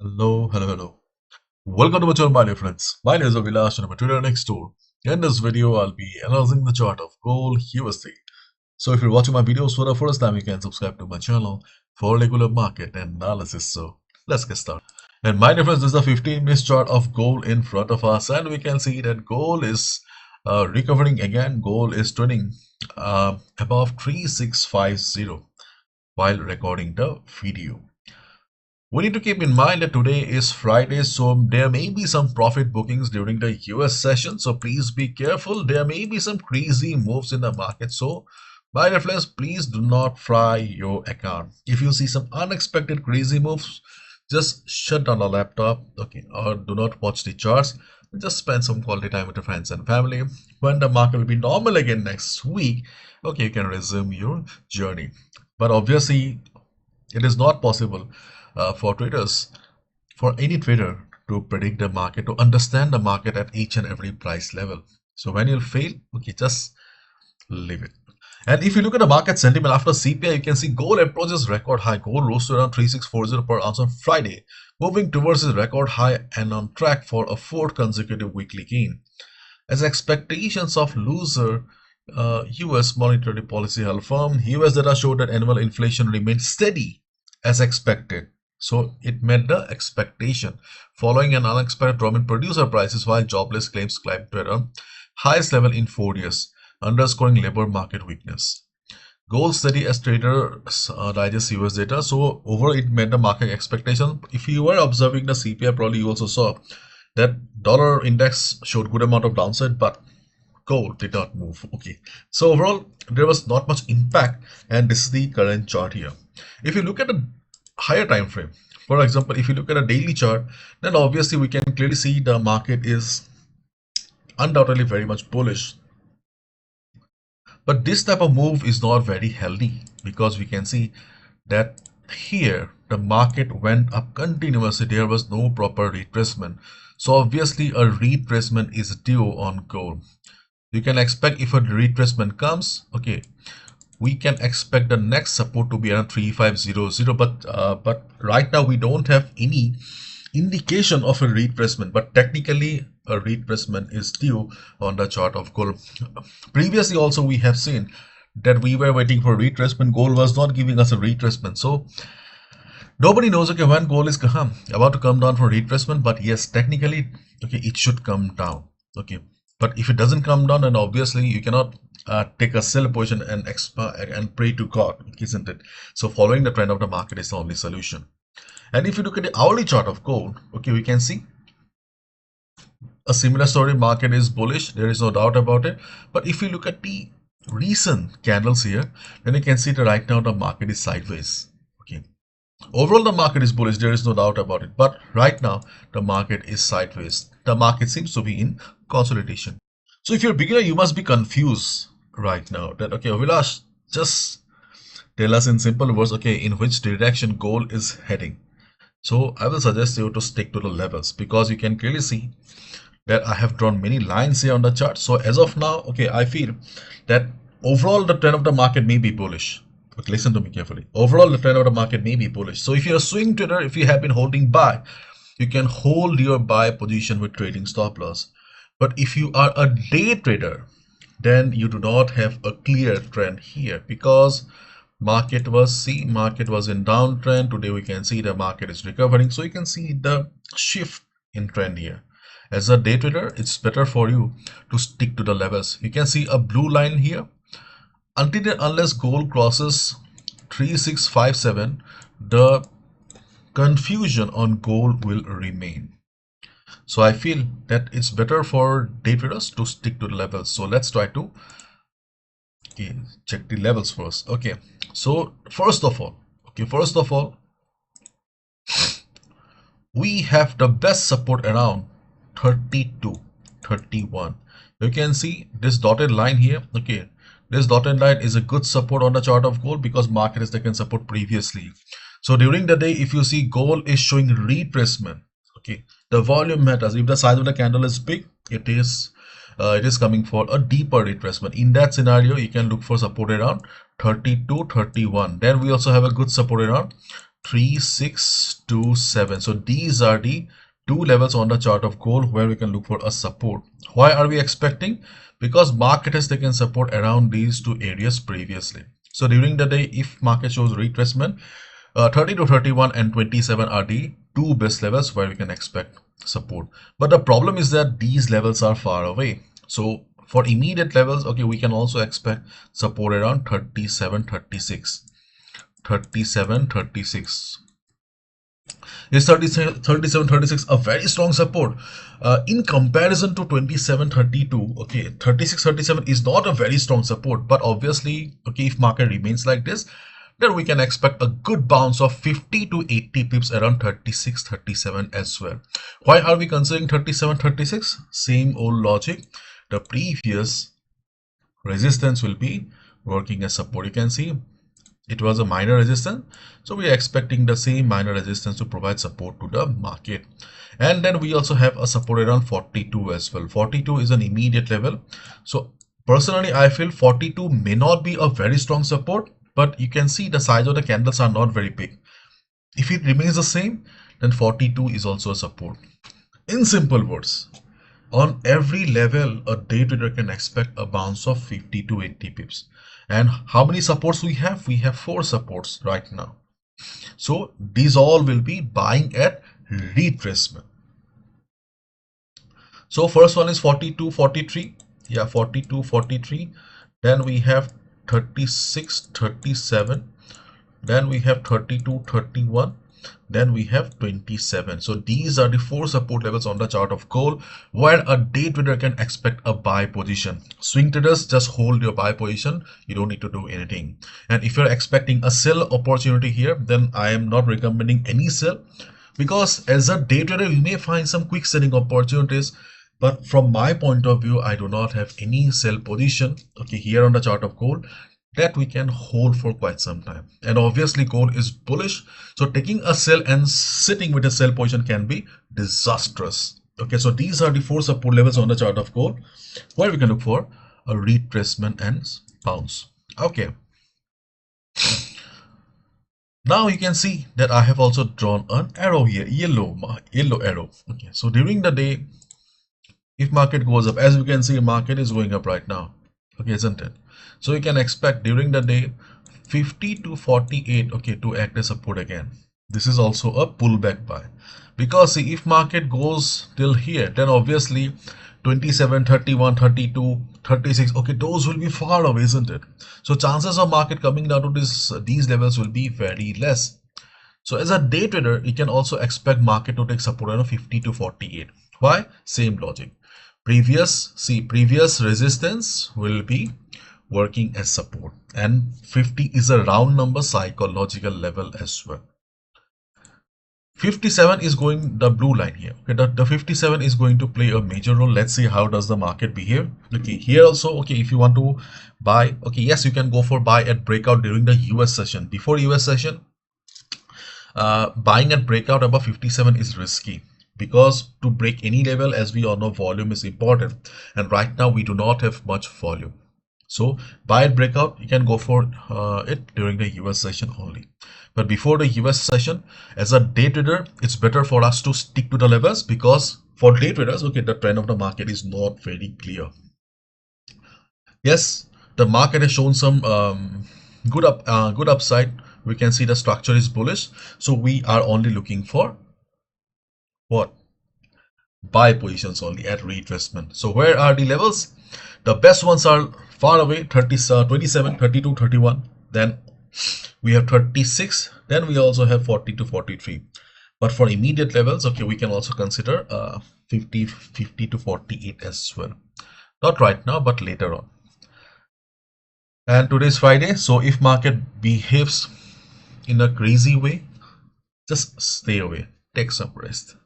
Hello. Welcome to my channel, my dear friends. My name is ABHILASH and I'm a trader next door. In this video, I'll be analyzing the chart of gold USD. So if you're watching my videos for the first time, you can subscribe to my channel for regular market analysis. So let's get started. And my dear friends, this is the 15-minute chart of gold in front of us, and we can see that gold is recovering again. Gold is trending above 3650 while recording the video. We need to keep in mind that today is Friday, so there may be some profit bookings during the US session. So please be careful. There may be some crazy moves in the market. So my dear friends, please do not fry your account. If you see some unexpected crazy moves, just shut down the laptop, okay, or do not watch the charts. Just spend some quality time with your friends and family. When the market will be normal again next week, okay, you can resume your journey. But obviously, it is not possible for any trader to predict the market, to understand the market at each and every price level. So when you fail, okay, just leave it. And if you look at the market sentiment after CPI, you can see gold approaches record high. Gold rose to around 3640 per ounce on Friday, moving towards its record high and on track for a fourth consecutive weekly gain. As expectations of looser US monetary policy held firm, US data showed that annual inflation remained steady as expected. So it met the expectation following an unexpected drop in producer prices while jobless claims climbed to the highest level in 4 years, underscoring labor market weakness. Gold steady as traders digest US data. So overall it met the market expectation. If you were observing the CPI, probably you also saw that dollar index showed good amount of downside, but gold did not move. Okay, so overall there was not much impact, and this is the current chart here. If you look at a higher time frame, for example, if you look at a daily chart, then obviously we can clearly see the market is undoubtedly very much bullish. But this type of move is not very healthy, because we can see that here the market went up continuously. There was no proper retracement. So obviously a retracement is due on gold. You can expect, if a retracement comes, okay, we can expect the next support to be around 3500, but right now we don't have any indication of a retracement, but technically a retracement is due on the chart of gold. Previously also we have seen that we were waiting for retracement. Gold was not giving us a retracement, so nobody knows, okay, when gold is about to come down for retracement. But yes, technically, okay, it should come down, okay. But if it doesn't come down, then obviously you cannot take a sell position and pray to God, isn't it? So following the trend of the market is the only solution. And if you look at the hourly chart of gold, okay, we can see a similar story. Market is bullish, there is no doubt about it. But if you look at the recent candles here, then you can see that right now the market is sideways. Okay, overall the market is bullish, there is no doubt about it, but right now the market is sideways. The market seems to be in consolidation. So if you're a beginner, you must be confused right now that, okay, Vilash, just tell us in simple words, okay, in which direction gold is heading. So I will suggest you to stick to the levels, because you can clearly see that I have drawn many lines here on the chart. So as of now, okay, I feel that overall the trend of the market may be bullish. Okay, listen to me carefully. Overall the trend of the market may be bullish. So if you're a swing trader, if you have been holding buy, you can hold your buy position with trading stop loss. But if you are a day trader, then you do not have a clear trend here, because market was in downtrend. Today we can see the market is recovering, so you can see the shift in trend here. As a day trader, it's better for you to stick to the levels. You can see a blue line here. Until and unless gold crosses 3657, the confusion on gold will remain. So I feel that it's better for day traders to stick to the levels. So let's try to check the levels first. Okay, so first of all, we have the best support around 32, 31. You can see this dotted line here. Okay, this dotted line is a good support on the chart of gold, because market has taken support previously. So during the day, if you see gold is showing retracement, okay, the volume matters. If the size of the candle is big, it is coming for a deeper retracement. In that scenario, you can look for support around 32, 31. Then we also have a good support around 3627. So these are the two levels on the chart of gold where we can look for a support. Why are we expecting? Because market has taken support around these two areas previously. So during the day, if market shows retracement, 30 to 31 and 27 are the two best levels where we can expect support. But the problem is that these levels are far away. So for immediate levels, okay, we can also expect support around 37, 36. 37, 36. Is 37, 36 a very strong support in comparison to 27, 32? Okay, 36, 37 is not a very strong support, but obviously, okay, if market remains like this, then we can expect a good bounce of 50 to 80 pips around 36, 37 as well. Why are we considering 37, 36? Same old logic. The previous resistance will be working as support. You can see it was a minor resistance, so we are expecting the same minor resistance to provide support to the market. And then we also have a support around 42 as well. 42 is an immediate level. So personally, I feel 42 may not be a very strong support, but you can see the size of the candles are not very big. If it remains the same, then 42 is also a support. In simple words, on every level, a day trader can expect a bounce of 50 to 80 pips. And how many supports we have? We have 4 supports right now. So these all will be buying at retracement. So first one is 42, 43. Yeah, 42, 43. Then we have 36, 37. Then we have 32, 31. Then we have 27. So these are the 4 support levels on the chart of gold where a day trader can expect a buy position. Swing traders, just hold your buy position. You don't need to do anything. And if you're expecting a sell opportunity here, then I am not recommending any sell, because as a day trader you may find some quick selling opportunities, but from my point of view, I do not have any sell position, okay, here on the chart of gold that we can hold for quite some time. And obviously gold is bullish, so taking a sell and sitting with a sell position can be disastrous. Okay, so these are the 4 support levels on the chart of gold where we can look for a retracement and bounce. Okay, now you can see that I have also drawn an arrow here, yellow arrow. Okay, so during the day, if market goes up, as you can see, market is going up right now, okay, isn't it? So you can expect during the day 50 to 48, okay, to act as support again. This is also a pullback buy, because see, if market goes till here, then obviously 27, 31, 32, 36, okay, those will be far away, isn't it? So chances of market coming down to these levels will be very less. So as a day trader, you can also expect market to take support on 50 to 48. Why? Same logic. Previous resistance will be working as support, and 50 is a round number psychological level as well. 57 is going, the blue line here, okay, the 57 is going to play a major role. Let's see how does the market behave. Okay, here also, okay, if you want to buy, okay, yes, you can go for buy at breakout during the US session. Before US session, buying at breakout above 57 is risky, because to break any level, as we all know, volume is important, and right now we do not have much volume. So buy at breakout, you can go for it during the US session only. But before the US session, as a day trader, it's better for us to stick to the levels, because for day traders, okay, the trend of the market is not very clear. Yes, the market has shown some good upside. We can see the structure is bullish, so we are only looking for what? Buy positions only at retracement. So where are the levels? The best ones are far away, 27, 32, 31. Then we have 36. Then we also have 40 to 43. But for immediate levels, okay, we can also consider 50 to 48 as well. Not right now, but later on. And today's Friday, so if market behaves in a crazy way, just stay away, take some rest.